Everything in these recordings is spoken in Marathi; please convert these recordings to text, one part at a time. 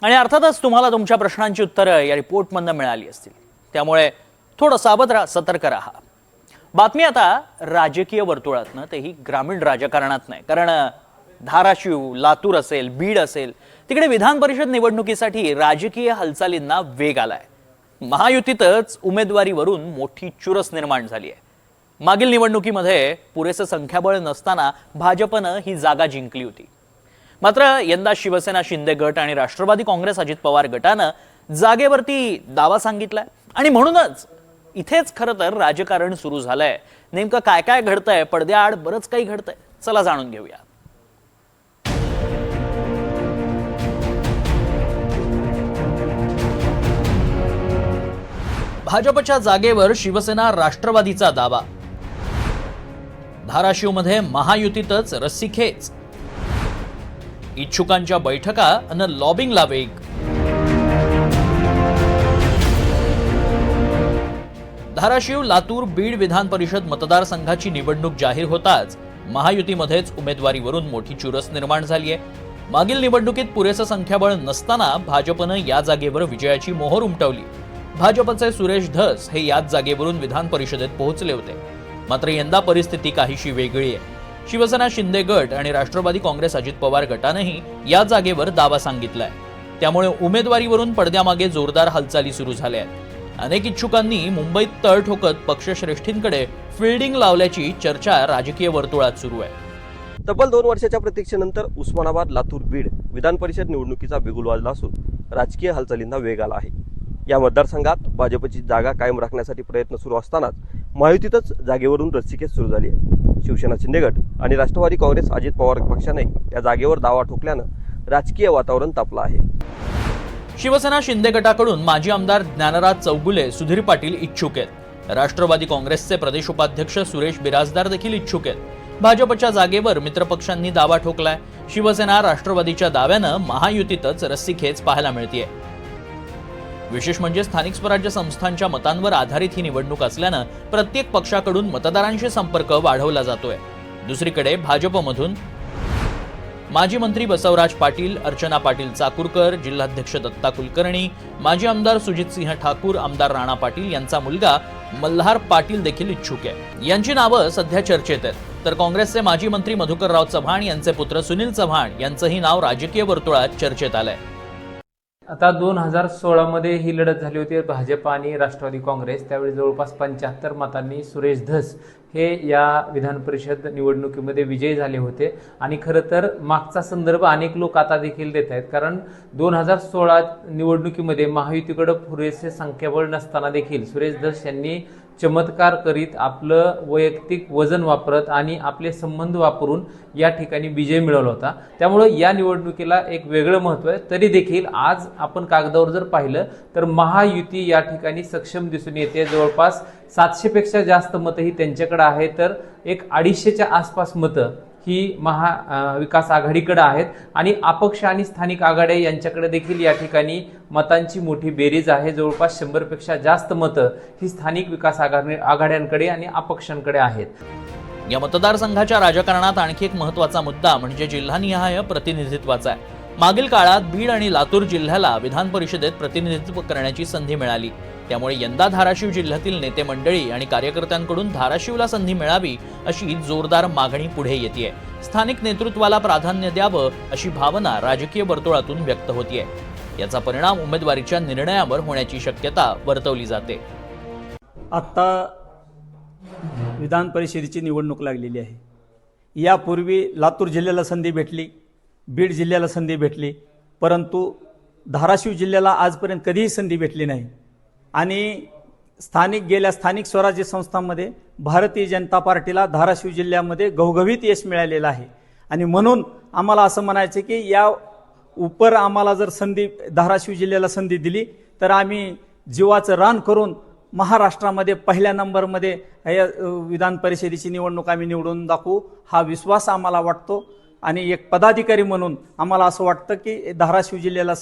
आणि अर्थातच तुम्हाला तुमच्या प्रश्नांची उत्तरं या रिपोर्टमधून मिळाली असतील। त्यामुळे थोडं सावध राहा, सतर्क राहा। बातमी आता राजकीय वर्तुळातनं, तेही ग्रामीण राजकारणात नाही। कारण धाराशिव, लातूर असेल, बीड असेल, तिकडे विधान परिषद निवडणुकीसाठी राजकीय हालचालींना वेग आलाय। महायुतीतच उमेदवारीवरून मोठी चुरस निर्माण झाली आहे। मागील निवडणुकीमध्ये पुरेसं संख्याबळ नसताना भाजपनं ही जागा जिंकली होती। मात्र यंदा शिवसेना शिंदे गट आणि राष्ट्रवादी काँग्रेस अजित पवार गटानं जागेवरती दावा सांगितलाय आणि म्हणूनच इथेच खरं तर राजकारण सुरू झालंय। नेमकं काय काय घडतंय, पडद्याआड बरंच काही घडतंय, चला जाणून घेऊया। भाजपच्या जागेवर शिवसेना राष्ट्रवादीचा दावा। धाराशिवमध्ये महायुतीतच रस्सीखेच, इच्छुकांच्या बैठका आणि लॉबिंगला वेग। धाराशिव, लातूर, बीड विधान परिषद मतदारसंघाची निवडणूक जाहीर होताच महायुतीमध्येच उमेदवारीवरून मोठी चुरस निर्माण झाली आहे। मागील निवडणुकीत पुरेसं संख्याबळ नसताना भाजपनं या जागेवर विजयाची मोहर उमटवली। भाजपचे सुरेश धस हे याच जागेवरून विधान परिषदेत पोहोचले होते। मात्र यंदा परिस्थिती काहीशी वेगळी आहे। शिवसेना शिंदे गट आणि राष्ट्रवादी काँग्रेस अजित पवार गटानेही या जागेवर दावा सांगितलाय। त्यामुळे उमेदवारीवरून पडद्यामागे जोरदार हालचाली सुरू झाल्या आहेत। अनेक इच्छुकांनी मुंबईत तळ ठोकत पक्षश्रेष्ठींकडे फिल्डिंग लावल्याची चर्चा राजकीय वर्तुळात सुरू आहे। तब्बल 2 वर्षाच्या प्रतीक्षेनंतर उस्मानाबाद, लातूर, बीड विधान परिषद निवडणुकीचा बिगुल वाजला असून राजकीय हालचालींना वेग आला आहे। या मतदारसंघात भाजपची जागा कायम राखण्यासाठी प्रयत्न सुरू असतानाच महायुतीतच जागेवरून रस्सीखेच सुरू झाली आहे। शिवसेना शिंदे गट आणि राष्ट्रवादी काँग्रेस अजित पवार पक्षाने या जागेवर दावा ठोकल्यानं राजकीय वातावरण तापलं आहे। शिवसेना शिंदे गटाकडून माजी आमदार ज्ञानराज चौगुले, सुधीर पाटील इच्छुक आहेत। राष्ट्रवादी काँग्रेसचे प्रदेश उपाध्यक्ष सुरेश बिराजदार देखील इच्छुक आहेत। भाजपच्या जागेवर मित्रपक्षांनी दावा ठोकलाय। शिवसेना राष्ट्रवादीच्या दाव्यानं महायुतीतच रस्सीखेच पाहायला मिळतेय। विशेष म्हणजे स्थानिक स्वराज्य संस्थांच्या मतांवर आधारित ही निवडणूक असल्यानं प्रत्येक पक्षाकडून मतदारांशी संपर्क वाढवला जातोय। दुसरीकडे भाजपमधून माजी मंत्री बसवराज पाटील, अर्चना पाटील चाकूरकर, जिल्हाध्यक्ष दत्ता कुलकर्णी, माजी आमदार सुजितसिंह ठाकूर, आमदार राणा पाटील यांचा मुलगा मल्हार पाटील देखील इच्छुक आहे। यांची नावं सध्या चर्चेत आहेत। तर काँग्रेसचे माजी मंत्री मधुकरराव चव्हाण यांचे पुत्र सुनील चव्हाण यांचंही नाव राजकीय वर्तुळात चर्चेत आलंय। आता 2016 मध्ये ही लढत झाली होती भाजप आणि राष्ट्रवादी काँग्रेस। त्यावेळी जवळपास 75 मतांनी सुरेश धस हे या विधान परिषद निवडणुकीमध्ये विजयी झाले होते। आणि खरं तर मागचा संदर्भ अनेक लोक आता देखील देत आहेत, कारण 2016 निवडणुकीमध्ये महायुतीकडे पुरेसे संख्याबळ नसताना देखील सुरेश धस यांनी चमत्कार करीत आपलं वैयक्तिक वजन वापरत आणि आपले संबंध वापरून या ठिकाणी विजय मिळवला होता। त्यामुळे या निवडणुकीला एक वेगळं महत्त्व आहे। तरी देखील आज आपण कागदावर जर पाहिलं तर महायुती या ठिकाणी सक्षम दिसून येते। जवळपास 700 पेक्षा जास्त मतं ही त्यांच्याकडे आहे, तर एक 250च्या आसपास मतं ही महाविकास आघाडीकडे आहेत आणि अपक्ष आणि स्थानिक आघाड्या यांच्याकडे देखील या ठिकाणी मतांची मोठी बेरीज आहे। जवळपास 100 पेक्षा जास्त मतं ही स्थानिक विकास आघाड्यांकडे आणि अपक्षांकडे आहेत। या मतदारसंघाच्या राजकारणात आणखी एक महत्त्वाचा मुद्दा म्हणजे जिल्हानिहाय प्रतिनिधित्वाचा आहे। मागील काळात बीड आणि लातूर जिल्ह्याला विधान परिषदेत प्रतिनिधित्व करण्याची संधी मिळाली। त्यामुळे यंदा धाराशिव जिल्ह्यातील नेते मंडळी आणि कार्यकर्त्यांकडून धाराशिवला संधी मिळावी अशी जोरदार मागणी पुढे येतेय। स्थानिक नेतृत्वाला प्राधान्य द्यावं अशी भावना राजकीय वर्तुळातून व्यक्त होतीये। याचा परिणाम उमेदवारीच्या निर्णयावर होण्याची शक्यता वर्तवली जाते। आता विधान परिषदेची निवडणूक लागलेली आहे। यापूर्वी लातूर जिल्ह्याला संधी भेटली, बीड जिल्ह्याला संधी भेटली, परंतु धाराशिव जिल्ह्याला आजपर्यंत कधीही संधी भेटली नाही। आणि गेल्या स्थानिक स्वराज्य संस्थांमध्ये भारतीय जनता पार्टीला धाराशिव जिल्ह्यामध्ये घवघवीत यश मिळालेलं आहे। आणि म्हणून आम्हाला असं म्हणायचं की या उपर आम्हाला जर धाराशिव जिल्ह्याला संधी दिली तर आम्ही जीवाचं रान करून महाराष्ट्रामध्ये पहिल्या नंबरमध्ये विधान परिषदेची निवडणूक आम्ही निवडून दाखवू, हा विश्वास आम्हाला वाटतो। आणि एक पदाधिकारी म्हणून आम्हाला असं वाटतं की धाराशिव जिल्ह्याला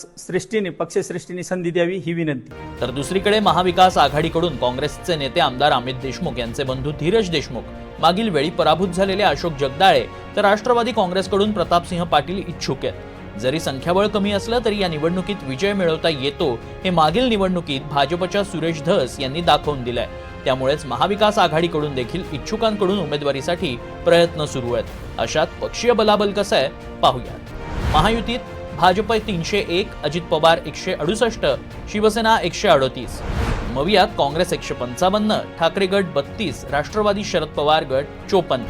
पक्षश्रेष्ठीने संधी द्यावी ही विनंती। तर दुसरीकडे महाविकास आघाडीकडून काँग्रेसचे नेते आमदार अमित देशमुख यांचे बंधू धीरज देशमुख, मागील वेळी पराभूत झालेले अशोक जगदाळे, तर राष्ट्रवादी काँग्रेसकडून प्रतापसिंह पाटील इच्छुक आहेत। जरी संख्याबळ कमी असलं तरी या निवडणुकीत विजय मिळवता येतो हे मागील निवडणुकीत भाजपच्या सुरेश धस यांनी दाखवून दिलंय. त्यामुळेच महाविकास आघाडीकडून देखील इच्छुकांकडून उमेदवारीसाठी प्रयत्न सुरू आहेत. अशात पक्षीय बलाबल कसं आहे पाहूयात. महायुतीत भाजप 301, अजित पवार 168, शिवसेना 138, मवियात काँग्रेस 155, ठाकरे गट 32, राष्ट्रवादी शरद पवार गट 54,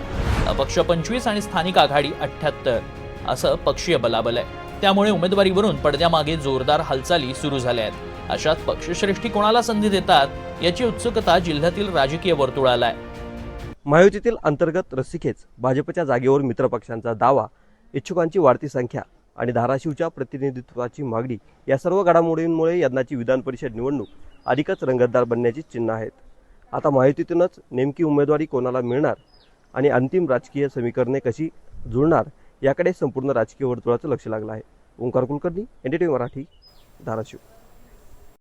अपक्ष 25 आणि स्थानिक आघाडी 78 असं पक्षीय बलाबल आहे. त्यामुळे उमेदवारीवरून पडद्यामागे जोरदार हालचाली सुरू झाल्या आहेत. अशात पक्षश्रेष्ठी कोणाला संधी देतात याची उत्सुकता जिल्ह्यातील राजकीय वर्तुळाला आहे. महायुतीतील अंतर्गत रस्सीखेच, भाजपच्या जागेवर मित्रपक्षांचा दावा, इच्छुकांची वाढती संख्या आणि धाराशिवच्या प्रतिनिधित्वाची मागणी या सर्व घडामोडींमुळे यंदाची विधान परिषद निवडणूक अधिकच रंगतदार बनण्याची चिन्ह आहेत. आता महायुतीतूनच नेमकी उमेदवारी कोणाला मिळणार आणि अंतिम राजकीय समीकरणे कशी जुळणार याकडे संपूर्ण राजकीय वर्तुळाचं लक्ष लागलं आहे. ओंकार कुलकर्णी, NDTV मराठी, धाराशिव.